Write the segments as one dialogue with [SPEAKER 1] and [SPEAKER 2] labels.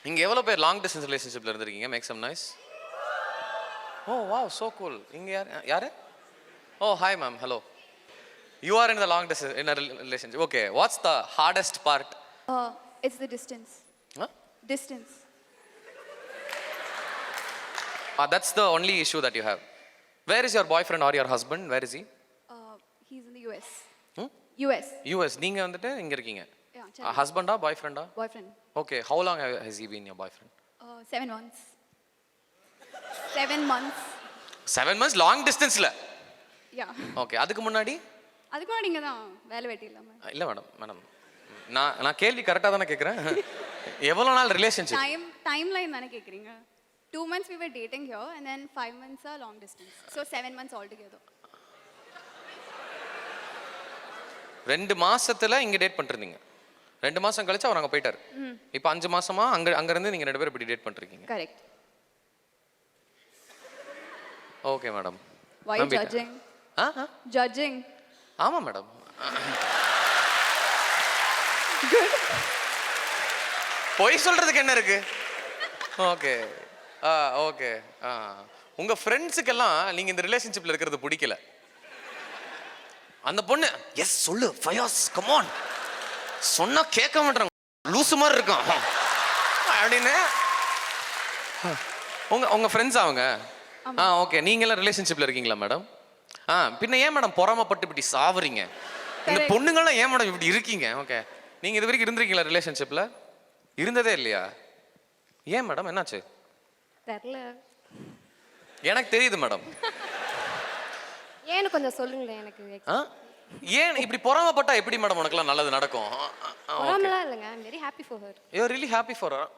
[SPEAKER 1] இங்க எவ்வளவு பேர் லாங் டிஸ்டன்ஸ் ரிலேஷன்ஷிப்ல இருந்திருக்கீங்க? Make some noise. Oh wow, so cool. இங்க யாரு? Oh hi ma'am, hello. You are in the long distance in a relationship. Okay, what's the hardest part?
[SPEAKER 2] It's the distance.
[SPEAKER 1] Huh?
[SPEAKER 2] Distance.
[SPEAKER 1] That's the only issue that you have. Where is your boyfriend or your husband? Where is he?
[SPEAKER 2] He's in the US.
[SPEAKER 1] US. US. நீங்க வந்துட்டு இங்க இருக்கீங்க.
[SPEAKER 2] Yeah.
[SPEAKER 1] Husband-ஆ boyfriend-ஆ?
[SPEAKER 2] Boyfriend.
[SPEAKER 1] Okay, how long has he been your boyfriend?
[SPEAKER 2] 7 months. 7 months.
[SPEAKER 1] 7 months long distance-ல?
[SPEAKER 2] Yeah.
[SPEAKER 1] Okay, அதுக்கு முன்னாடி?
[SPEAKER 2] அதுக்கு முன்னாடி இங்க தான் வேலை வெட்டி இல்லாம.
[SPEAKER 1] இல்ல மேடம் நான் கேள்வி கரெக்டா தானே கேக்குறேன். எவ்வளவு நாள் ரிலேஷன்ஷிப்?
[SPEAKER 2] டைம்லைன் தானே கேக்குறீங்க. 2 months we were dating here and then 5 months are long distance. So 7 months altogether.
[SPEAKER 1] 2 மாசத்துல இங்க டேட் பண்ணிருந்தீங்க. 2 மாசம் கழிச்சு அவர் அங்க போயிட்டாரு. இப்போ 5 மாசமா அங்க இருந்து நீங்க 2 பேரும் இப்படி டேட் பண்ணிருக்கீங்க.
[SPEAKER 2] Correct.
[SPEAKER 1] Okay madam.
[SPEAKER 2] Why judging? Judging.
[SPEAKER 1] ஆமா மேடம். பொய் சொல்றதுக்கு என்ன இருக்கு? Okay okay. உங்க ஃப்ரெண்ட்ஸுக்கெல்லாம் நீங்க இந்த ரிலேஷன்ஷிப்ல இருக்கிறது பிடிக்கல. அந்த பொண்ணு எஸ் சொல்லு ஃபயாஸ் கம் ஆன் சொன்னா கேட்க மாட்டாங்க, லூசு மாதிரி இருக்கும் அப்படின்னு உங்க ஃப்ரெண்ட்ஸ் அவங்க. ஓகே. நீங்க எல்லாம் ரிலேஷன்ஷிப்ல இருக்கீங்களா மேடம்? பின்ன ஏன் மேடம் பொறாமப்பட்டு இப்படி சாவுறீங்க? இந்த பொண்ணுங்கள்லாம் ஏன் மேடம் இப்படி இருக்கீங்க? ஓகே. நீங்க இது வரைக்கும் இருந்திருக்கீங்களா ரிலேஷன்ஷிப்ல? இருந்ததே இல்லையா? ஏன் மேடம், என்னாச்சு?
[SPEAKER 2] தெரியல.
[SPEAKER 1] எனக்கு தெரியுது மேடம்.
[SPEAKER 3] ஏன்னு கொஞ்சம் சொல்லுங்களேன் எனக்கு.
[SPEAKER 1] ஏன் இப்படி பொறாமப்பட்டா எப்படி மேடம் உனக்குலாம் நல்லது நடக்கும்?
[SPEAKER 3] பொறாமலாம் இல்லைங்க. I am very happy for her.
[SPEAKER 1] You are really happy for her.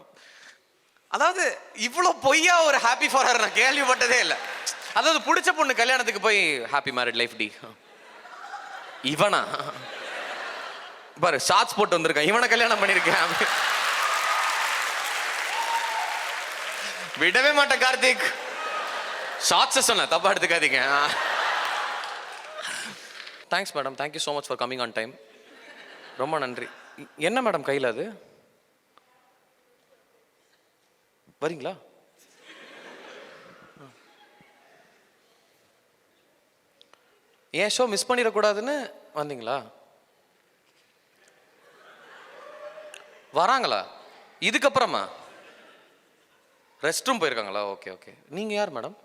[SPEAKER 1] அதாவது இவ்வளோ பொய்யா ஒரு ஹாப்பி ஃபார் ஹர் நான் கேள்விப்பட்டதே இல்லை. அதாவது பிடிச்ச பொண்ணு கல்யாணத்துக்கு போய் ஹாப்பி மேரிட் லைஃப் டி, இவனா பாரு ஷார்ட்ஸ் போட்டு வந்திருக்கான், இவனை கல்யாணம் பண்ணிருக்கேன். விடவே மாட்டேன் கார்த்திக். ஷார்ட்ஸ் சொன்ன தப்பா எடுத்துக்காதீங்க. Thanks madam, thank you so much for coming on time. ரொம்ப நன்றி. என்ன மேடம் கையில் அது? வரீங்களா? ஏன் ஷோ மிஸ் பண்ணிடக்கூடாதுன்னு வந்தீங்களா? வராங்களா இதுக்கப்புறமா? ரெஸ்ட் ரூம் போயிருக்காங்களா? Okay okay. நீங்க யார் madam?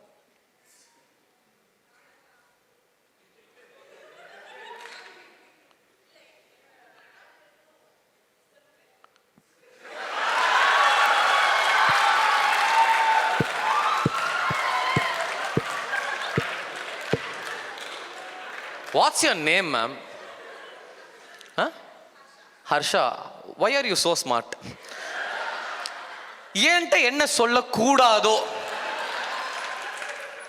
[SPEAKER 1] What's your name, ma'am? Harsha. Why are you so smart? ஏன்ட்ட என்ன சொல்லக்கூடாதோ?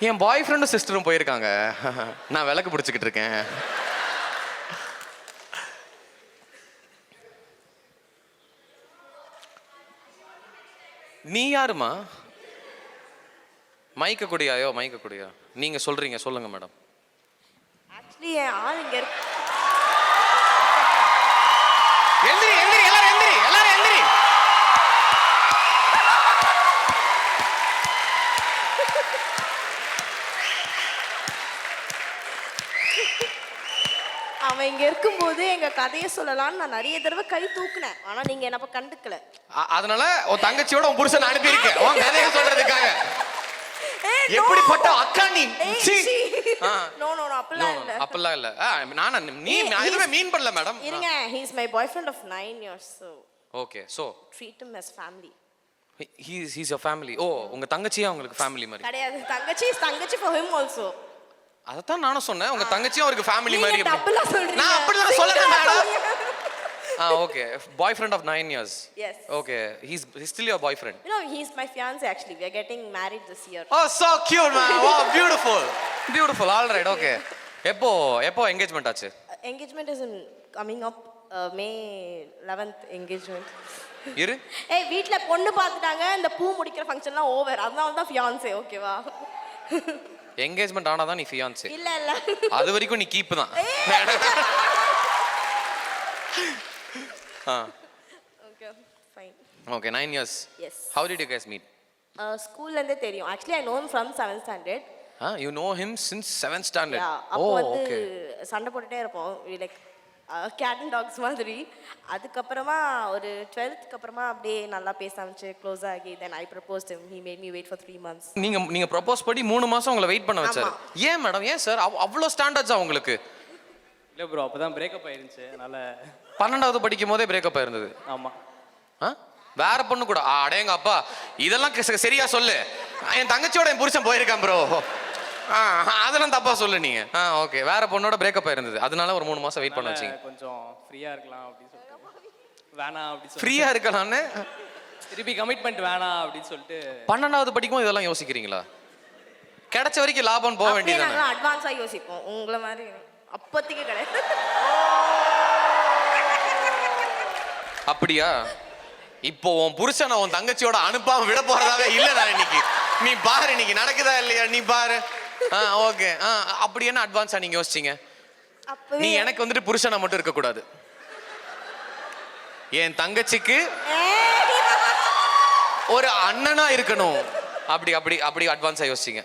[SPEAKER 1] என் பாய் ஃப்ரெண்டும் சிஸ்டரும் போயிருக்காங்க, நான் விளக்கு பிடிச்சிக்கிட்டு இருக்கேன். நீ யாருமா? மைக்க குடியாயோ? மைக்க குடியா? நீங்க சொல்றீங்க, சொல்லுங்க மேடம்.
[SPEAKER 4] ஆக்சுவலி என் ஆள் இங்க இருக்கு.
[SPEAKER 1] எந்திரி எந்திரி எல்லாரும் எந்திரி, எல்லாரும் எந்திரி.
[SPEAKER 4] அவன் இங்க இருக்கும்போது எங்க கதையை சொல்லலாம்னு நான் நிறைய தடவை கை தூக்குனேன். ஆனா நீங்க என்ன கண்டுக்கல.
[SPEAKER 1] அதனால உன் தங்கச்சியோட உன் புருஷன் அனுப்பியிருக்கேன் உன் கதையை சொல்றதுக்காக. எப்படிப்பட்ட அக்கா நீ?
[SPEAKER 4] நோ நோ நோ அப்பலாம் இல்ல.
[SPEAKER 1] அப்பலாம் இல்ல. நான் எதுவுமே மீன் பண்ணல மேடம்.
[SPEAKER 4] இருங்க, he is my boyfriend of 9 years. So
[SPEAKER 1] okay, so
[SPEAKER 4] treat him as family.
[SPEAKER 1] He's your family. ஓ உங்க தங்கச்சியா உங்களுக்கு ஃபேமிலி மாதிரி?
[SPEAKER 4] கிடையாது, தங்கச்சி is தங்கச்சி for him also.
[SPEAKER 1] அதத்தான் நானும் சொன்னேன், உங்க தங்கச்சியும் அவருக்கு ஃபேமிலி மாதிரி.
[SPEAKER 4] நான்
[SPEAKER 1] அப்படிலாம் சொல்லல madam. Okay, boyfriend of 9 years.
[SPEAKER 4] Yes.
[SPEAKER 1] Okay, he's still your boyfriend.
[SPEAKER 4] No, he's my fiance actually. We are getting married this year.
[SPEAKER 1] Oh, so cute man. Wow, beautiful. Beautiful. All right, okay. எப்போ engagement ஆச்சு?
[SPEAKER 4] Engagement is coming up May 11th engagement.
[SPEAKER 1] இரு.
[SPEAKER 4] ஏய் வீட்ல பொண்ணு பார்த்துட்டாங்க, இந்த பூ முடிக்கிற ஃபங்க்ஷன்லாம் ஓவர். அதனால தான் fiance, ஓகேவா?
[SPEAKER 1] engagement ஆனாதான் நீ fiance.
[SPEAKER 4] இல்ல இல்ல.
[SPEAKER 1] அது வரைக்கும் நீ கீப் தான்.
[SPEAKER 4] Okay. Fine.
[SPEAKER 1] Okay 9 years.
[SPEAKER 4] Yes.
[SPEAKER 1] How did you guys meet?
[SPEAKER 4] ஸ்கூல்லேருந்தே தெரியும். Actually I known from 7th standard.
[SPEAKER 1] You know him since 7th standard.
[SPEAKER 4] அப்போ
[SPEAKER 1] Oh,
[SPEAKER 4] வந்து
[SPEAKER 1] okay.
[SPEAKER 4] சண்டை போட்டுட்டே இருப்போம் லைக் கேட் அண்ட் டாக்ஸ் மாதிரி. அதுக்கப்புறமா ஒரு 12th அப்புறமா அப்படியே நல்லா பேச ஆரம்பிச்சு க்ளோஸ் ஆகி then I proposed him. He made me wait for 3 months.
[SPEAKER 1] நீங்க ப்ரப்போஸ் பண்ணி 3 மாசம் உங்களை வெயிட் பண்ண வச்சாரு. ஏன் மேடம்? ஏன் சார் அவ்வளோ ஸ்டாண்டர்ட்ஸா உங்களுக்கு?
[SPEAKER 5] இல்லை ப்ரோ அப்போ தான் பிரேக்கப் ஆயிருந்துச்சு அதனால்
[SPEAKER 1] 12வது படிக்கும் போதே பிரேக்கப் ஆயிருந்தது.
[SPEAKER 5] ஆமாம்.
[SPEAKER 1] வேற பொண்ணு கூட அடேங்க அப்பா, இதெல்லாம் சரியா சொல்லு. என் தங்கச்சியோட என் புருஷன் போயிருக்கான் ப்ரோ. அதெல்லாம் தப்பா சொல்லு நீங்க. ஓகே, வேற பொண்ணோட பிரேக்கப் ஆயிருந்தது, அதனால ஒரு 3 மாசம் வெயிட் பண்ண வச்சீங்க.
[SPEAKER 5] கொஞ்சம் ஃப்ரீயாக இருக்கலாம் அப்படின்னு சொல்லிட்டு வேணாம் அப்படின்னு சொல்லி
[SPEAKER 1] ஃப்ரீயா இருக்கலாம்னு
[SPEAKER 5] திருப்பி கமிட்மெண்ட் வேணாம் அப்படின்னு சொல்லிட்டு
[SPEAKER 1] 12வது படிக்கும் இதெல்லாம் யோசிக்கிறீங்களா? கிடைச்ச வரைக்கும் லாபம் போக வேண்டியதானே?
[SPEAKER 4] நாங்கள் அட்வான்ஸாக யோசிப்போம் உங்களை மாதிரி அப்போதைக்கு கிடையாது.
[SPEAKER 1] அப்படியா? இப்போ உன் புருஷனை உன் தங்கச்சியோட அனுப்பாம விட போறதாவே இல்ல நான் இன்னைக்கு. நீ பாரு இன்னைக்கு நடக்குதா இல்லையா, நீ பாரு. ஓகே, அப்படி என்ன அட்வான்ஸா நீங்க யோசிச்சீங்க? நீ எனக்கு வந்துட்டு புருஷனா மட்டும் இருக்க கூடாது, என் தங்கச்சிக்கு ஒரு அண்ணனா இருக்கணும். அப்படி அப்படி அப்படி அட்வான்ஸா யோசிச்சீங்க.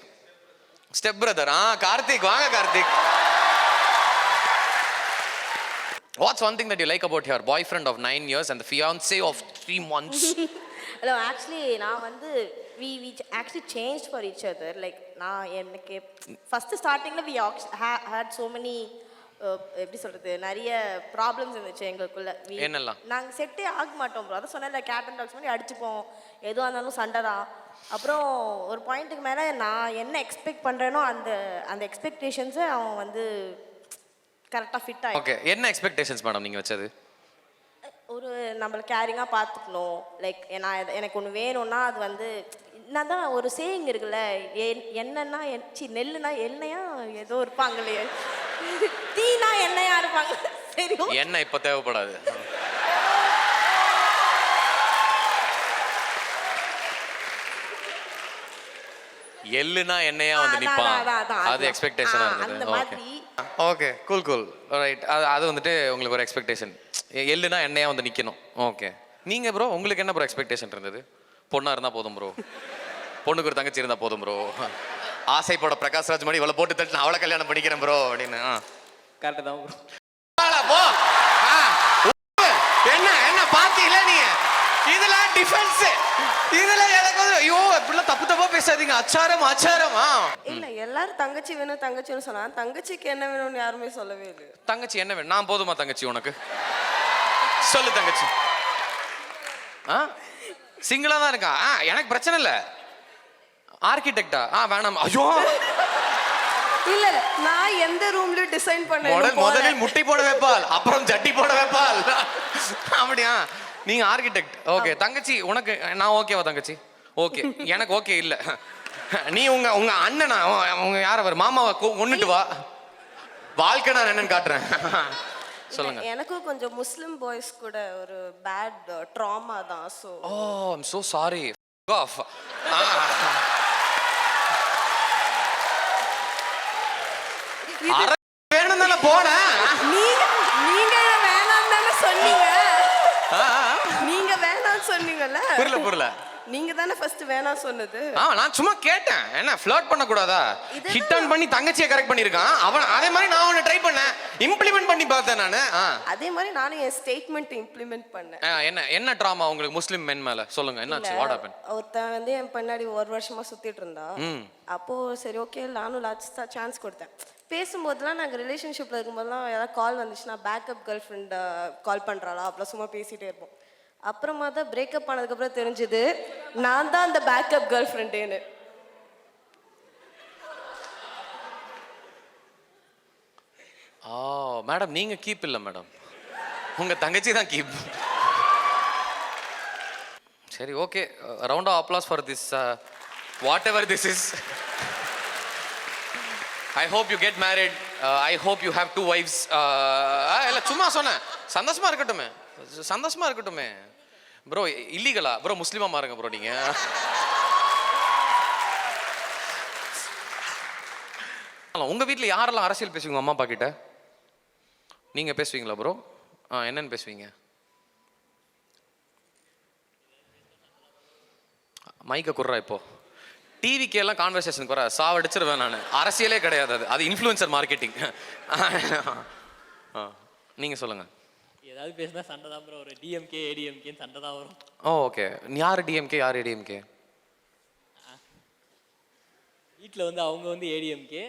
[SPEAKER 1] Step brother. கார்த்திக் வாங்க Karthik. What's one thing that you like about your boyfriend of 9 years and the fiancé of 3 months?
[SPEAKER 4] இல்லை ஆக்சுவலி நான் வந்து we actually changed for each other. Like நான் எனக்கு ஃபஸ்ட்டு ஸ்டார்டிங்கில் we had so many எப்படி சொல்கிறது, நிறைய ப்ராப்ளம்ஸ் இருந்துச்சு எங்களுக்குள்ள.
[SPEAKER 1] என்னெல்லாம்?
[SPEAKER 4] நாங்கள் செட்டே ஆக மாட்டோம் ப்ரோ. அதை சொன்னேன்ல, கேட் அண்ட் டாக்ஸ் மாதிரி அடிச்சுப்போம், எதுவாக இருந்தாலும் சண்டை தான். அப்புறம் ஒரு பாயிண்ட்டுக்கு மேலே நான் என்ன எக்ஸ்பெக்ட் பண்ணுறேனோ அந்த அந்த எக்ஸ்பெக்டேஷன்ஸை அவன் வந்து கரெக்டாக ஃபிட் ஆகி.
[SPEAKER 1] ஓகே, என்ன எக்ஸ்பெக்டேஷன்ஸ் மேடம் நீங்க வச்சது?
[SPEAKER 4] ஒரு நம்மளை கேரிங்காக பார்த்துக்கணும். லைக் நான் எனக்கு ஒன்று வேணும்னா அது வந்து நான் தான் ஒரு சேயிங் இருக்குல்ல, என்னன்னா நெல்லுனா எண்ணெயா ஏதோ இருப்பாங்களே, தீனா எண்ணெயா இருப்பாங்க. சரி,
[SPEAKER 1] என்ன இப்ப தேவைப்படாது. எள்ளுனா என்னையா வந்து நிப்பான், அது எக்ஸ்பெக்டேஷனா
[SPEAKER 4] அந்த
[SPEAKER 1] இருந்தது.
[SPEAKER 4] மாதிரி.
[SPEAKER 1] Okay, cool cool, right. அது வந்துட்டு உங்களுக்கு ஒரு எக்ஸ்பெக்டேஷன், எள்ளுனா என்னையா வந்து நிக்கணும். ஓகே, நீங்க ப்ரோ உங்களுக்கு என்ன ப்ரோ எக்ஸ்பெக்டேஷன் இருந்தது? பொண்ணா இருந்தா போதும் ப்ரோ, பொண்ணுக்கு ஒரு தங்கச்சி இருந்தா போதும் ப்ரோ, ஆசைப்பட பிரகாஷ்ராஜ் மாதிரி இவ்வளவு போட்டு தட்டு அவளை கல்யாணம் பண்ணிக்கிறேன் ப்ரோ அப்படின்னு.
[SPEAKER 5] கரெக்டு தான் ப்ரோ.
[SPEAKER 1] போ. என்ன என்ன பாத்தீங்களா நீ? இதுல டிஃபென்ஸ், இதுல எனக்கு ஐயோ இப்படிலாம் தப்பு தப்பா பேசாதீங்க. அச்சாரம் அச்சாரம்.
[SPEAKER 6] இல்ல எல்லாரும் தங்கச்சி வேணும் தங்கச்சி வேணும் சொன்னா தங்கச்சிக்கு என்ன வேணும்னு யாருமே சொல்லவே இல்லை.
[SPEAKER 1] தங்கச்சி என்ன வேணும்? நான் போதுமா தங்கச்சி உனக்கு? சொல்லு தங்கச்சி. சிங்கிளா தான் இருக்கா? எனக்கு பிரச்சனை இல்ல. ஆர்கிடெக்டா? வேணாம். ஐயோ
[SPEAKER 6] இல்ல நான் எந்த ரூம்லயும் டிசைன் பண்ணேன்.
[SPEAKER 1] முதலில் முட்டை போட வைப்பாள், அப்புறம் ஜட்டி போட வைப்பாள். அப்படியா? நீங்க ஆர்கிடெக்ட். ஓகே, தங்கச்சி உனக்கு நான் ஓகேவா தங்கச்சி? ஓகே, எனக்கு ஓகே இல்ல. நீ உங்க உங்க அண்ணனா உங்க யார வர மாமாவை கொன்னுட்டு வா, வாழ்க்கை நான் என்னன்னு காட்டுறேன். சொல்லுங்க.
[SPEAKER 6] எனக்கும் கொஞ்சம் முஸ்லிம் பாய்ஸ் கூட ஒரு பேட் ட்ராமா தான். So
[SPEAKER 1] I am so sorry. Off. வேணும் தானே போனேன்.
[SPEAKER 6] நீங்க வேணாம் தானே சொன்னீங்க. நீங்க வேணாம் சொன்னீங்கல்ல.
[SPEAKER 1] புரியல.
[SPEAKER 6] நீங்க தானே ஃபர்ஸ்ட் வேணாம் சொன்னது.
[SPEAKER 1] நான் சும்மா கேட்டேன், என்ன ஃப்ளர்ட் பண்ண கூடாதா? ஹிட் ஆன் பண்ணி தங்கச்சியை கரெக்ட் பண்ணிருக்கான் அவன். அதே மாதிரி நான் அவனை ட்ரை பண்ணேன், இம்ப்ளிமெண்ட் பண்ணி பார்த்தேன் நானு.
[SPEAKER 6] அதே மாதிரி நானும் என் ஸ்டேட்மெண்ட் இம்ப்ளிமெண்ட் பண்ணேன்.
[SPEAKER 1] என்ன என்ன ட்ராமா உங்களுக்கு முஸ்லிம் மென் மேல? சொல்லுங்க, என்னாச்சு? What happen?
[SPEAKER 6] ஒருத்தன் வந்து என் பின்னாடி ஒரு வருஷமா சுத்திட்டு இருந்தா. அப்போ சரி ஓகே நானும் லாஸ்டா சான்ஸ் கொடுத்தேன். பேசும்போதெல்லாம் நாங்கள் ரிலேஷன்ஷிப்ல இருக்கும்போதெல்லாம் யாராவது கால் வந்துச்சுன்னா பேக்கப் கேர்ள் ஃப்ரெண்ட் கால் பண்றாளா அப்படிலாம் சும்மா பேசிட்டே இருப்போம். அப்புறமா தான் பிரேக்கப் ஆனதுக்கப்புறம் தெரிஞ்சுது நான் தான் அந்த பேக்கப் கேர்ள் ஃப்ரெண்டுன்னு.
[SPEAKER 1] மேடம் நீங்க கீப் இல்ல மேடம், உங்க தங்கச்சி தான் கீப். சரி okay, round of applause for this whatever this is. I hope you get married. I hope you have 2 wives. இல்ல சும்மா சொன்னேன், சந்தோஷமா இருக்கட்டுமே, சந்தோஷமா இருக்கட்டுமே. ப்ரோ இல்லீகலா ப்ரோ? முஸ்லிமா மாறுங்க ப்ரோ நீங்க. உங்க வீட்டில் யாரெல்லாம் அரசியல் பேசுவீங்க அம்மா அப்பா கிட்ட? நீங்க பேசுவீங்களா ப்ரோ? என்னன்னு பேசுவீங்க? மைக்கை குர்றா இப்போ. டிவிக்கு எல்லாம் கான்வர்சேஷன் குறை சாவடிச்சிருவேன் நான். அரசியலே கிடையாது அது, அது இன்ஃப்ளூயன்சர் மார்க்கெட்டிங். நீங்கள் சொல்லுங்கள்.
[SPEAKER 5] ஏதாவது பேசினா சண்டை தான் ப்ரோ. ஒரு டிஎம்கே ஏடிஎம்கேன்னு சண்டை தான் வரும்.
[SPEAKER 1] ஓகே. யார் டிஎம்கே யார் ஏடிஎம்கே?
[SPEAKER 5] வீட்டில் வந்து அவங்க வந்து ஏடிஎம்கே,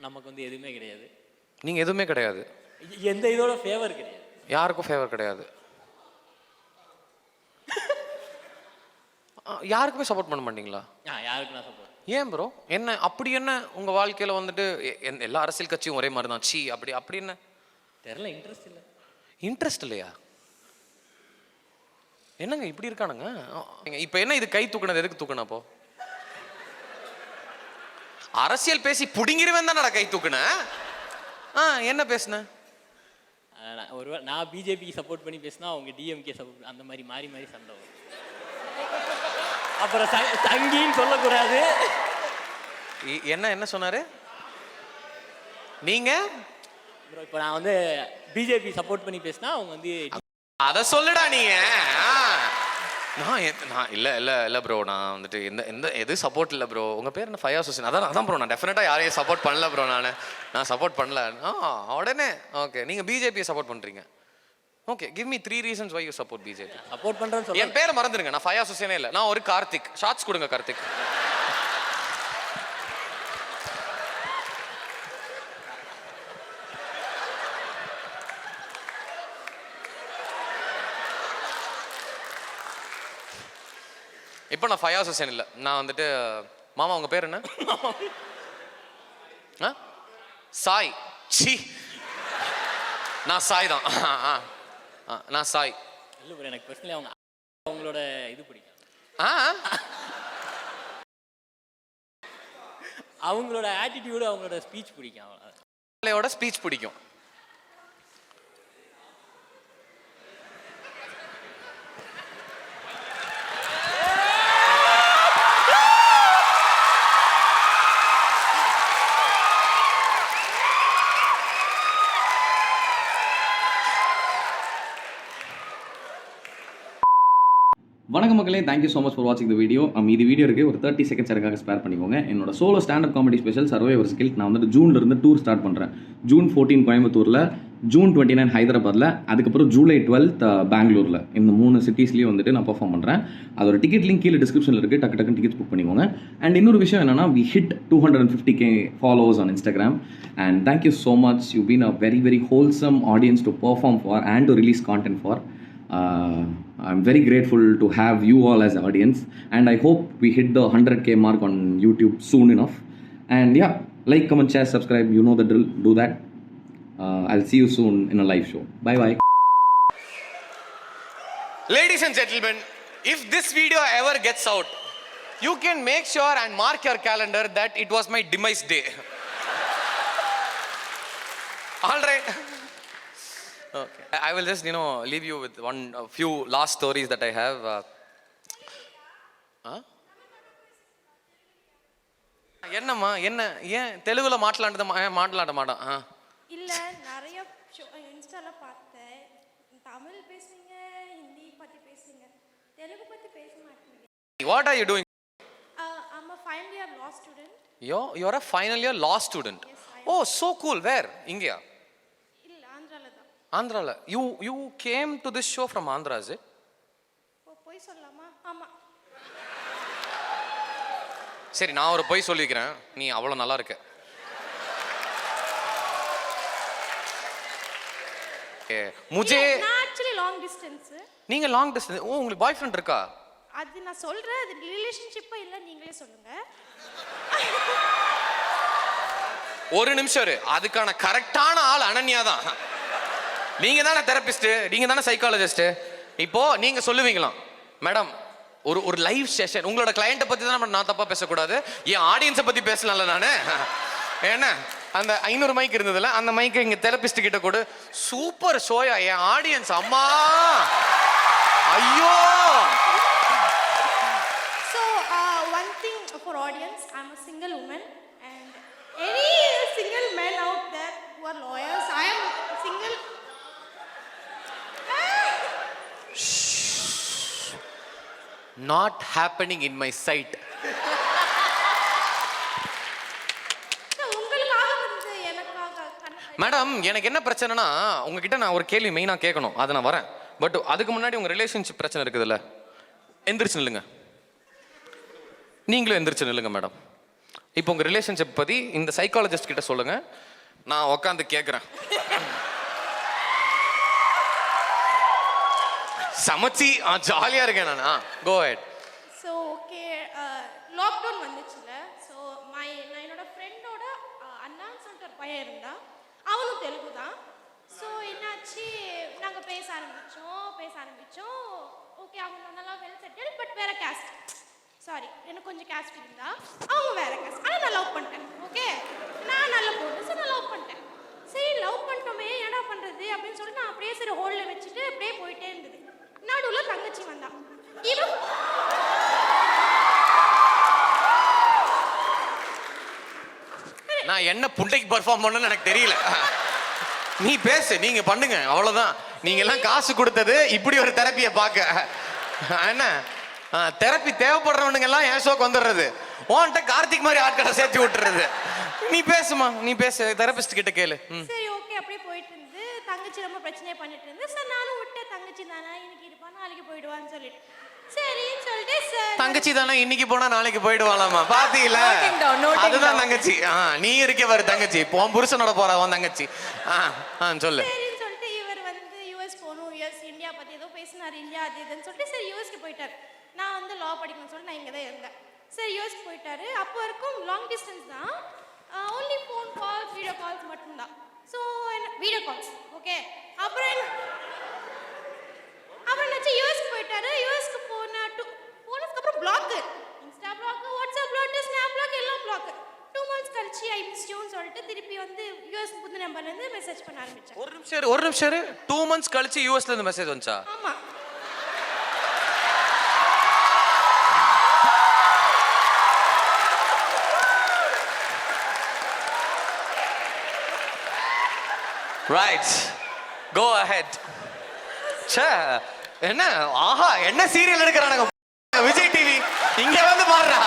[SPEAKER 5] நமக்கு வந்து எதுவுமே கிடையாது.
[SPEAKER 1] நீங்கள் எதுவுமே கிடையாது?
[SPEAKER 5] எந்த இதோட ஃபேவர் கிடையாது.
[SPEAKER 1] யாருக்கும் ஃபேவர் கிடையாது? யாருக்குமே சப்போர்ட் பண்ண மாட்டீங்களா?
[SPEAKER 5] யாருக்கு நான் சப்போர்ட்.
[SPEAKER 1] ஏன் ப்ரோ? என்ன அப்படி என்ன உங்கள் வாழ்க்கையில் வந்துட்டு எல்லா அரசியல் கட்சியும் ஒரே மாதிரி தான் சி அப்படி என்ன
[SPEAKER 5] தெரில, இன்ட்ரெஸ்ட் இல்லை.
[SPEAKER 1] இன்ட்ரெஸ்ட் இல்லையா? என்னங்க இப்படி இருக்கானுங்க? இப்போ என்ன இது கை தூக்குனது எதுக்கு தூக்குன? அப்போ அரசியல் பேசி புடிங்கிருவேன் தானடா கை தூக்குன. என்ன பேசுன?
[SPEAKER 5] ஒரு நான் பிஜேபிக்கு சப்போர்ட் பண்ணி பேசினா அவங்க டிஎம்கே சப்போர்ட், அந்த மாதிரி மாறி மாறி சண்டை வரும். அப்புறம் தங்கின்னு சொல்லக்கூடாது.
[SPEAKER 1] என்ன சொன்னாரு நீங்க?
[SPEAKER 5] இப்போ நான் வந்து பிஜேபி சப்போர்ட் பண்ணி பேசினா அவங்க வந்து
[SPEAKER 1] அத சொல்லுடா நீங்க. நான் இல்ல ப்ரோ, நான் வந்துட்டு எது சப்போர்ட் இல்லை ப்ரோ. உங்க பேர் என்ன? ஃபயாஸ் ஹுசைன். அதான் ப்ரோ, நான் டெஃபினட்டா யாரையும் சப்போர்ட் பண்ணல ப்ரோ. நான் சப்போர்ட் பண்ணல. உடனே ஓகே, நீங்க பிஜேபியை சப்போர்ட் பண்றீங்க. Okay, give me 3 reasons why you support BJP.
[SPEAKER 5] Support பண்றேன்னு சொல்ல.
[SPEAKER 1] என் பேரை மறந்துடுங்க, நான் ஃபயாஸ் ஹுசைனே இல்லை, நான் ஒரு கார்த்திக். ஷார்ட்ஸ் கொடுங்க கார்த்திக். இப்போ நான் ஃபயாஸ் ஹுசைன் இல்லை, நான் வந்துட்டு மாமா உங்க பேர் என்ன? சாய். சி, நான் சாய் தான். நான் சாய்.
[SPEAKER 5] இல்லை ப்ரோ, எனக்கு பர்சனலி அவங்களோட இது பிடிக்கும். அவங்களோட ஆட்டிடியூடு, அவங்களோட ஸ்பீச் பிடிக்கும்.
[SPEAKER 1] அவங்களோட ஸ்பீச் பிடிக்கும்.
[SPEAKER 7] வணக்கம் மக்களே, தேங்க்யூ ஸோ மச் ஃபார் வாட்சிங் த வீடியோ. இது வீடியோ இருக்குது, ஒரு 30 seconds எனக்காக ஸ்பேர் பண்ணிக்கோங்க. என்னோட solo standup comedy special survivor skill நான் வந்துட்டு ஜூன்லேருந்து டூர் ஸ்டார்ட் பண்ணுறேன். ஜூன் 14 கோயம்புத்தூரில், ஜூன் 29 ஹைதராபாத்தில், அதுக்கப்புறம் ஜூலை 12 பெங்களூரில். இந்த 3 சிட்டிஸ்லேயும் வந்துட்டு நான் பர்ஃபார்ம் பண்ணுறேன். அதோட டிக்கெட் லிங்க் கீழே டிஸ்கிரிப்ஷனில் இருக்குது, டக்கு டிக்கெட்ஸ் புக் பண்ணிக்கோங்க. அண்ட் இன்னொரு விஷயம் என்னன்னா, we hit 250K followers on Instagram. And thank you so much. You've been a very, very wholesome audience to perform for and to release content for. I'm very grateful to have you all as audience, and I hope we hit the 100K mark on YouTube soon enough. And yeah, like, comment, share, subscribe, you know the drill, do that. I'll see you soon in a live show. Bye bye.
[SPEAKER 1] Ladies and gentlemen, if this video ever gets out, you can make sure and mark your calendar that it was my demise day. All right. Okay, I will just leave you with a few last stories that I have. என்னம்மா என்ன ஏன் தெலுங்குல மாட்டலாண்டது மாட்டலாண்ட மாட்டான்?
[SPEAKER 8] இல்ல நிறைய இன்ஸ்டால பார்த்தேன், தமிழ் பேசுறீங்க, ஹிந்தி பத்தி பேசுறீங்க, தெலுங்கு பத்தி பேச மாட்டீங்க.
[SPEAKER 1] What are you doing?
[SPEAKER 8] I'm a final year law student.
[SPEAKER 1] You're a final year law student.
[SPEAKER 8] Yes,
[SPEAKER 1] Oh, so cool. Where? India? Andhra. You came to this show from Andhra, is it?
[SPEAKER 8] போய் சொல்லலாமா? ஆமா.
[SPEAKER 1] சரி, நான் ஒரு பொய் சொல்லிக்கிறேன், நீ அவ்வளோ நல்லா இருக்க. முஜே
[SPEAKER 8] நான் ஆக்சுவலி லாங் டிஸ்டன்ஸ்.
[SPEAKER 1] நீங்க லாங் டிஸ்டன்ஸ்? ஓ, உங்களுக்கு பாய் ஃப்ரெண்ட் இருக்கா?
[SPEAKER 8] அது நான் சொல்றேன், அது ரிலேஷன்ஷிப்பா இல்ல, நீங்களே சொல்லுங்க.
[SPEAKER 1] ஒரு நிமிஷம் இரு, அதுக்கான கரெக்டான ஆள் அனன்யா தான். நீங்க தானே தெரபிஸ்ட், நீங்க தானே சைக்காலஜிஸ்ட். இப்போ நீங்க சொல்லுவீங்களாம், மேடம் ஒரு லைவ் செஷன், உங்களோட கிளையண்ட்டை பத்தி தான் நான் தப்பா பேசக்கூடாது, என் ஆடியன்ஸை பத்தி பேசலாம்ல நானு. என்ன அந்த 500 மைக் இருந்ததுல அந்த மைக்கை இங்க தெரபிஸ்ட் கிட்ட கொடு. சூப்பர் ஷோயா, என் ஆடியன்ஸ் அம்மா ஐயோ.
[SPEAKER 8] So one thing for audience, I'm a single woman, and any single men out there who are lawyers, I am single.
[SPEAKER 1] Not happening in my side.
[SPEAKER 8] உங்களுக்காக வந்து எனக்காக
[SPEAKER 1] மேடம், எனக்கு என்ன பிரச்சனைனா உங்ககிட்ட நான் ஒரு கேள்வி மெயினாக கேட்கணும், அதை நான் வரேன். பட் அதுக்கு முன்னாடி உங்கள் ரிலேஷன்ஷிப் பிரச்சனை இருக்குதுல்ல, எந்திரிச்சு நில்லுங்க. நீங்களும் எந்திரிச்சு நில்லுங்க மேடம். இப்போ உங்கள் ரிலேஷன்ஷிப் பற்றி இந்த சைக்காலஜிஸ்ட் கிட்ட சொல்லுங்க, நான் உட்காந்து கேட்குறேன். சமைச்சி ஜாலியாக இருக்கேன் நான். Go ahead.
[SPEAKER 8] So okay, lockdown வந்துச்சுல. ஸோ நான் என்னோட ஃப்ரெண்டோட அண்ணான்னு சொல்லிட்டு ஒரு பையன் இருந்தான். அவனும் தெலுங்கு தான். ஸோ என்னாச்சு, நாங்கள் பேச ஆரம்பித்தோம். ஓகே, அவங்க நல்லா வெல் செட்டில், பட் வேற கேஸ்ட். சாரி, எனக்கு கொஞ்சம் கேஸ்ட் இருந்தா, அவங்க வேற கேஸ்ட். ஆனால் நான் லவ் பண்ணிட்டேன். ஓகே, நான் நல்ல பொண்ணு, ஸோ நான் லவ் பண்ணிட்டேன். சரி, லவ் பண்ணிட்டோமே, என்ன பண்ணுறது அப்படின்னு சொல்லிட்டு நான் அப்படியே சரி ஹோலில் வச்சுட்டு அப்படியே போயிட்டே இருந்தது. நடுவில் தங்கச்சி வந்தான். இவன்
[SPEAKER 1] நான் என்ன புண்டைக்கு பர்ஃபார்ம் பண்ணணும்னு எனக்கு தெரியல. நீ பேசு, நீங்க பண்ணுங்க, அவ்வளவுதான். நீங்க எல்லாம் காசு கொடுத்தது இப்படி ஒரு தெரப்பியை பார்க்க. என்ன தெரப்பி தேவைப்படுறவனுங்க எல்லாம் என் ஷோக்கு வந்துடுறது, உன்கிட்ட கார்த்திக் மாதிரி ஆட்களை சேர்த்து விட்டுறது. நீ பேசுமா, நீ பேசு, தெரபிஸ்ட் கிட்ட கேளு.
[SPEAKER 8] சரி ஓகே, அப்படியே போயிட்டு இருந்து தங்கச்சி ரொம்ப பிரச்சனை பண்ணிட்டு இருந்து. சார் நானும் விட்டேன், தங்கச்சி தானே இன்னைக்கு இருப்பான் நாளைக்கு போயிடுவான்னு சொல்லிட்டு சரின்னு சொல்லிட்டு சார்
[SPEAKER 1] தங்கச்சி தானே இன்னைக்கு போனா நாளைக்கு போயிடுவாளாமா, பாத்தீங்களா? அதுதான் தங்கச்சி. நீ இருக்க பாரு தங்கச்சி, உன் புருஷனோட போறா உன் தங்கச்சி. சொல்லு.
[SPEAKER 8] சரின்னு சொல்லிட்டு இவர் வந்து யூஎஸ் போகணும், யூஎஸ் இந்தியா பத்தி ஏதோ பேசினார், இந்தியா அது இதுன்னு சொல்லிட்டு சரி யூஎஸ்க்கு போயிட்டார். நான் வந்து லா படிக்கணும்னு சொல்லிட்டு நான் இங்கே தான் இருந்தேன். சரி யூஎஸ்க்கு போயிட்டாரு. அப்போ வரைக்கும் லாங் டிஸ்டன்ஸ் தான், only phone calls, video calls மட்டும்தான். So video calls okay. அப்புறம் என்னாச்சு, யூஎஸ்க்கு போயிட்டாரு. யூஎஸ்க்கு போனதுக்கு அப்புறம் block, insta block, WhatsApp block, snap block, எல்லாம் பிளாக். 2 months கழிச்சு ஐ மிஸ் யூன்னு சொல்லிட்டு திருப்பி வந்து யூஎஸ் புது நம்பர்லேருந்து மெசேஜ் பண்ண ஆரம்பிச்சேன்.
[SPEAKER 1] ஒரு நிமிஷம் 2 months கழிச்சு யூஎஸ்ல இருந்து மெசேஜ் வந்துச்சா?
[SPEAKER 8] ஆமா.
[SPEAKER 1] Right. Go ahead. ச்சே, என்ன ஆஹா, என்ன சீரியல் எடுக்கறானுங்க விஜய் டிவி, இங்க வந்து பாருடா.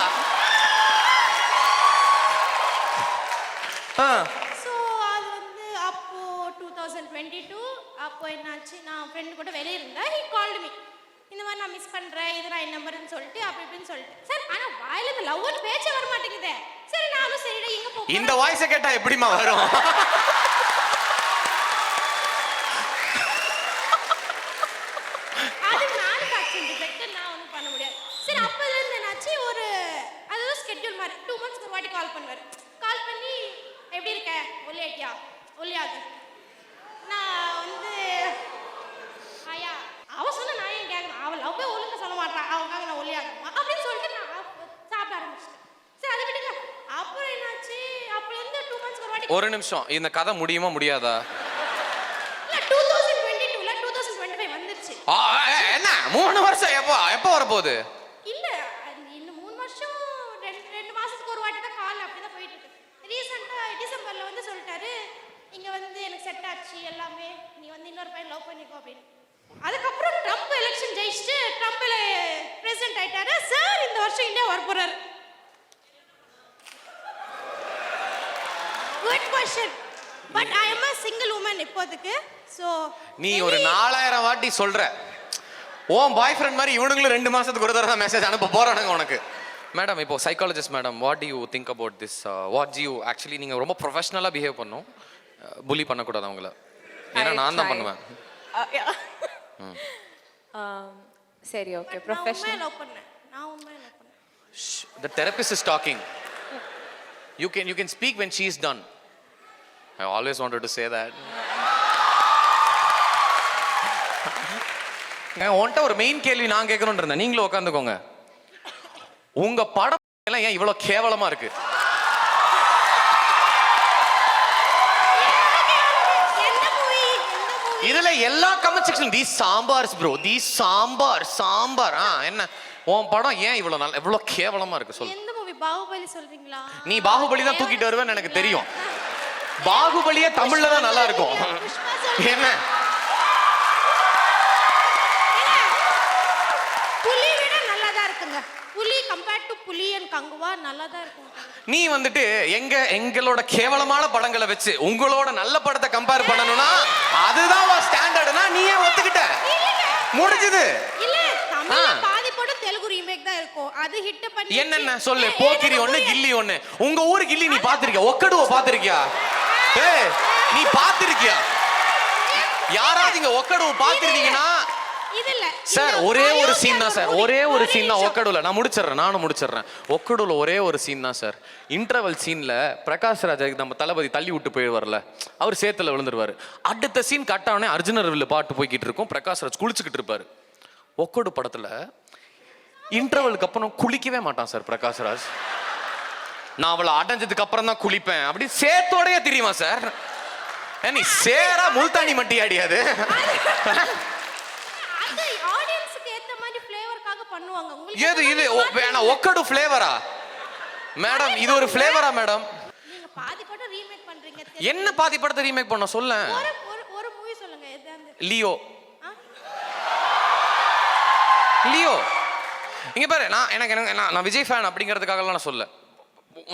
[SPEAKER 8] ஸோ அது வந்து அப்போ 2022 அப்போ என்னாச்சு, நான் ஃப்ரெண்டு கூட வெளியே இருந்தேன். ஹி கால்டு மீ, இந்த மாதிரி நான் மிஸ் பண்றேன், இது நான் என் நம்பர்னு சொல்லிட்டு அப்படி இப்படின்னு சொல்லிட்டு. சார் ஆனா வாயில இந்த லவ்னு பேச்சே வர மாட்டேங்குதே. சரி நானும் சரிடா எங்க போ,
[SPEAKER 1] இந்த வாய்ஸை கேட்டா எப்படிமா வரும்?
[SPEAKER 8] அது நானும் ஆக்சன் டிஃபெக்ட், நான் ஒன்றும் பண்ண முடியாது. சரி அப்போதுலேருந்து என்னாச்சு, ஒரு அதாவது ஸ்கெட்யூல் மாதிரி 2 months ஒரு வாட்டி கால் பண்ணுவார். கால் பண்ணி எப்படி இருக்க, ஒல்லியாட்டியா, ஒல்லியாது. நான் வந்து ஐயா அவ சொன்ன நான் ஏன் கேட்கணும், அவள் லவ்வே ஒழுங்கு சொல்ல மாட்டான், அவனுக்காக நான் ஒல்லியாகுமா அப்படின்னு சொல்லிட்டு நான் சாப்பிட ஆரம்பிச்சிட்டேன். சரி அதை விட்டுங்க. அப்புறம் என்னாச்சு, அப்போலேருந்து 2 months ஒரு வாட்டி.
[SPEAKER 1] ஒரு நிமிஷம், இந்த கதை முடியுமா முடியாதா?
[SPEAKER 8] இல்லை 2022ல 2025 வந்துருச்சு.
[SPEAKER 1] என்ன 3 வருஷம் எப்போ வரப்போகுது?
[SPEAKER 8] இல்ல இன்னும் 3 வருஷம் 2 மாசத்துக்கு ஒரு வாட்டி தான் கால் அப்படி தான் போயிட்டு இருக்கு. ரீசெண்டா டிசம்பர்ல வந்து சொல்லிட்டாரு, இங்க வந்து எனக்கு செட் ஆச்சு எல்லாமே, நீ வந்து இன்னொரு பையன் லவ் பண்ணிக்கோ அப்படின்னு. அதுக்கப்புறம் ட்ரம்ப் எலெக்ஷன் ஜெயிச்சுட்டு ட்ரம்ப்ல பிரசிடென்ட் ஆயிட்டாரு. சார் இந்த வருஷம் இந்தியா வர போறாரு. Good question, but I am a single woman இப்போதைக்கு. ஸோ
[SPEAKER 1] நீ ஒரு 4000 வாட்டி சொல்ற, உன் பாய் ஃப்ரெண்ட் மாதிரி இவனுங்களும் 2 மாசத்துக்கு ஒரு தடவை தான் மெசேஜ் அனுப்ப போறானுங்க உனக்கு. மேடம், இப்போ psychologist madam, what to you think about this? What to you actually, நீங்கள் ரொம்ப ப்ரொஃபஷனலாக பிஹேவ் பண்ணணும், புலி பண்ணக்கூடாது அவங்கள, ஏன்னா நான் தான் பண்ணுவேன்.
[SPEAKER 9] சரி ஓகே,
[SPEAKER 8] நான்
[SPEAKER 9] ப்ரொஃபஷனல்.
[SPEAKER 8] உண்மையா லவ் பண்ணேன், நான் உண்மையா லவ் பண்ணேன்.
[SPEAKER 1] The therapist is talking. You can speak when she is done. I always wanted to say that. உன்கிட்ட ஒரு மெயின் கேள்வி நான் கேட்கணும்னு இருந்தேன், நீங்களும் உட்காந்துக்கோங்க. உங்க படம் எல்லாம் ஏன் இவ்வளவு கேவலமா இருக்கு? இதுல எல்லா கமெண்ட் செக்ஷன் தி சாம்பார்ஸ் ப்ரோ, தி சாம்பார் என்ன உன் படம் ஏன் இவ்வளவு நல்ல இவ்வளவு கேவலமா இருக்கு சொல்லு.
[SPEAKER 8] எந்த மூவி, பாகுபலி சொல்றீங்களா?
[SPEAKER 1] நீ பாகுபலி தான் தூக்கிட்டு வருவேன்னு எனக்கு தெரியும். பாகுபலியே தமிழ்ல தான் நல்லா இருக்கும். என்ன
[SPEAKER 8] புலி விட நல்லதா புலி கம்பேர்ட் டு புலி அண்ட் கங்குவா நல்லா தான் இருக்கும்.
[SPEAKER 1] நீ வந்துட்டு எங்களோட கேவலமான படங்களை வச்சு உங்களோட நல்ல படத்தை கம்பேர் பண்ணணும்னா அதுதான் ஸ்டாண்டர்ட்னா நீ ஏன் ஒத்துக்கிட்ட? முடிஞ்சது.
[SPEAKER 8] இல்ல தமிழ்ல பாதி படம் தெலுங்கு ரீமேக் தான் இருக்கும். அது ஹிட் பண்ணி
[SPEAKER 1] என்னென்ன சொல்லு. போக்கிரி ஒண்ணு, கில்லி ஒண்ணு. உங்க ஊரு கில்லி நீ பாத்திருக்கியா? ஒக்கடுவ பாத்திருக்கியா? ஏய் நீ பாத்திருக்கியா? யாராவது இங்க ஒக்கடுவ பாத்திருக்கீங்கன்னா
[SPEAKER 8] இதுல
[SPEAKER 1] சார் ஒரே ஒரு சீன் தான் சார். ஒரே ஒரு சீன் தான் ஒக்கடுல. நான் முடிச்சிடுறேன். நானும் முடிச்சிடுறேன். ஒக்கடுல ஒரே ஒரு சீன் தான் சார். இன்டர்வல் சீன்ல பிரகாஷ் ராஜாக்கு நம்ம தளபதி தள்ளி விட்டு போயிடுவார்ல, அவர் சேத்துல விழுந்துருவாரு. அடுத்த சீன் கட் ஆனே அர்ஜுனர் பாட்டு போய்கிட்டு இருக்கும். பிரகாஷ் ராஜ் குளிச்சுக்கிட்டு இருப்பாரு. ஒக்கடு படத்துல இன்டர்வலுக்கு அப்புறம் குளிக்கவே மாட்டான் சார் பிரகாஷ் ராஜ். நான் அவளை அடைஞ்சதுக்கு அப்புறம் தான் குளிப்பேன் அப்படி சேத்தோடய தெரியுமா சார்? நீ சேரா முல்தானி மட்டி அடியாது.
[SPEAKER 8] அது ஆடியன்ஸ்க்கு ஏத்த மாதிரி ஃப்ளேவர்க்காக பண்ணுவாங்க. உங்களுக்கு
[SPEAKER 1] ஏது இது வேணா ஒக்கடு ஃப்ளேவரா மேடம்? இது ஒரு ஃப்ளேவரா மேடம்?
[SPEAKER 8] நீங்க பாதி படம் ரீமேக் பண்றீங்க.
[SPEAKER 1] என்ன பாதி படத்தை ரீமேக் பண்ண சொல்ல?
[SPEAKER 8] ஒரு மூவி சொல்லுங்க. எதாந்து
[SPEAKER 1] லியோ. லியோ இங்க பாரு. நான் விஜய் ஃபேன் அப்படிங்கிறதுக்காகலாம் நான் சொல்ல.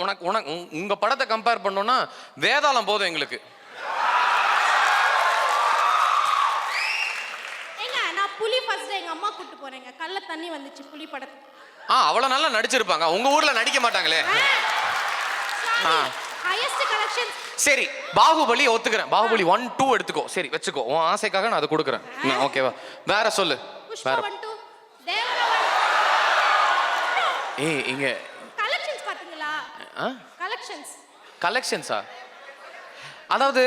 [SPEAKER 1] உனக்கு உங்க படத்தை கம்பேர் பண்ணோம்னா வேதாளம் போதும் எங்களுக்கு.
[SPEAKER 8] புலி ஃபர்ஸ்ட் எங்க அம்மா கூட்டி போறேங்க. கல்ல தண்ணி வந்துச்சு புலி படத்துக்கு.
[SPEAKER 1] அவ்வளவு நல்லா நடிச்சிருப்பாங்க. உங்க ஊர்ல நடிக்க மாட்டாங்களே.
[SPEAKER 8] Highest collection.
[SPEAKER 1] சரி பாகுபலி ஒத்துக்கிறேன். பாகுபலி 1 2 எடுத்துக்கோ. சரி வச்சுக்கோ. உன் ஆசைக்காக நான் அதை கொடுக்குறேன். ஓகேவா? வேற சொல்லு.
[SPEAKER 8] புஷ்பா 1 2 தேவரா 1.
[SPEAKER 1] ஏய் இங்க
[SPEAKER 8] கலெக்ஷன்ஸ் பாத்தீங்களா?
[SPEAKER 1] கலெக்ஷன்ஸா? அதாவது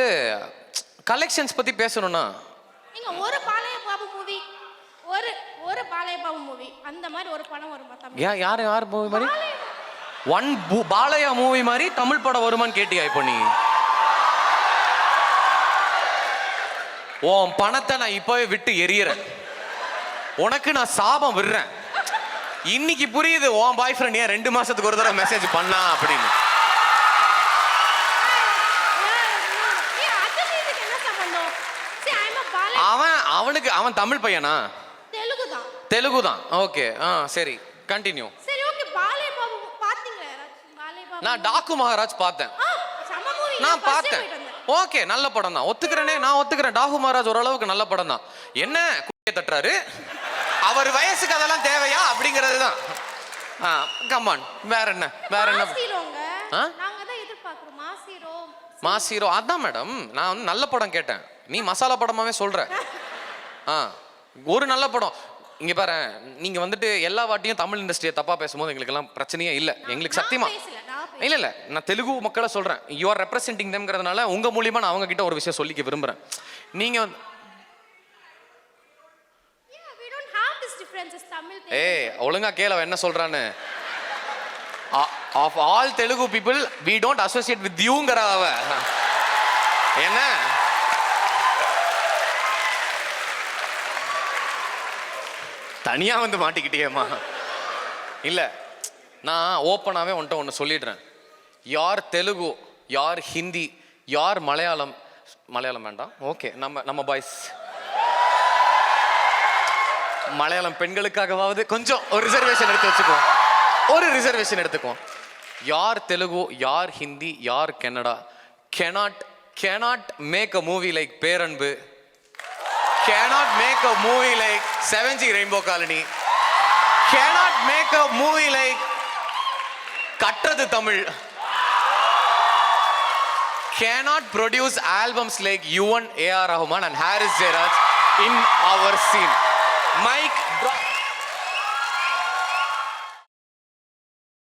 [SPEAKER 1] கலெக்ஷன்ஸ் பத்தி பேசணும்னா
[SPEAKER 8] நீங்க ஒரு பாளைய பாபு மூவி, ஒரு பாளைய பாபு மூவி அந்த மாதிரி ஒரு படம் வருமா தமிழ்?
[SPEAKER 1] யார் மூவி மாதிரி? பாலையா மூவி மாதிரி தமிழ் படம் வருமான்னு கேட்டியா இப்போ நீ? உன் பணத்தை நான் இப்பவே விட்டு எரியறேன். உனக்கு நான் சாபம் விடுறேன். இன்னைக்கு புரியுது உன் பாய் ஃப்ரெண்ட் ஏன் 2 மாசத்துக்கு ஒரு தடவை மெசேஜ் பண்ணா அப்படின்னு. அவன் தமிழ் பையனா? தெலுங்கு தான். ஓகே சரி கண்டினியூ.
[SPEAKER 8] சரி ஓகே. பாலைய பாபு பாத்தீங்களா? பாலைய பாபு
[SPEAKER 1] நான் டாக்கு மகாராஜ் பார்த்தேன்.
[SPEAKER 8] சம மூவி
[SPEAKER 1] நான் பார்த்தேன். ஓகே நல்ல படம் தான். ஒத்துக்கிறேனே. நான் ஒத்துக்கிறேன். டாகு மகாராஜ் ஓரளவுக்கு நல்ல படம் தான். என்ன குடிய தட்டுறாரு அவர் வயசுக்கு அதெல்லாம் தேவையா அப்படிங்கிறது தான். கமான். வேற என்ன?
[SPEAKER 8] நாங்க தான் எதிர்பார்க்கிறோம்
[SPEAKER 1] மாஸ் ஹீரோ. அதான் மேடம் நான் வந்து நல்ல படம் கேட்டேன். நீ மசாலா படமாவே சொல்ற. ஒரு நல்ல படம். இங்க பாரு நீங்க வந்துட்டு எல்லா வாட்டியும் தமிழ் இண்டஸ்ட்ரியை தப்பா பேசும்போது எங்களுக்கு எல்லாம் பிரச்சனையே இல்லை. எங்களுக்கு சத்தியமா இல்ல நான் தெலுங்கு மக்களை சொல்றேன். யூ ஆர் ரெப்ரசென்டிங் தெம்ங்கிறதுனால உங்க மூலியமா நான் அவங்க கிட்ட ஒரு விஷயம் சொல்லிக்க விரும்புறேன். நீங்க வந்து ஏய் ஒழுங்கா கேள என்ன சொல்றான்னு. Of all Telugu people we don't associate with youங்கற அவ என்ன தனியா வந்து மாட்டிக்கிட்டியேம்மா. இல்ல நான் ஓப்பனாவே உன்கிட்ட ஒன்று சொல்லிடுறேன். யார் தெலுங்கு, யார் ஹிந்தி, யார் மலையாளம் வேண்டாம். ஓகே நம்ம பாய்ஸ் மலையாளம் பெண்களுக்காகவாவது கொஞ்சம் ஒரு ரிசர்வேஷன் எடுத்துக்குவோம். யார் தெலுங்கு, யார் ஹிந்தி, யார் Kannada cannot make a movie like Peranbu, cannot make a movie like 7G Rainbow Colony, cannot make a movie like கற்றது Tamil, cannot produce albums like Yuvan A.R. Rahman and Haris Jayaraj in our scene. Mike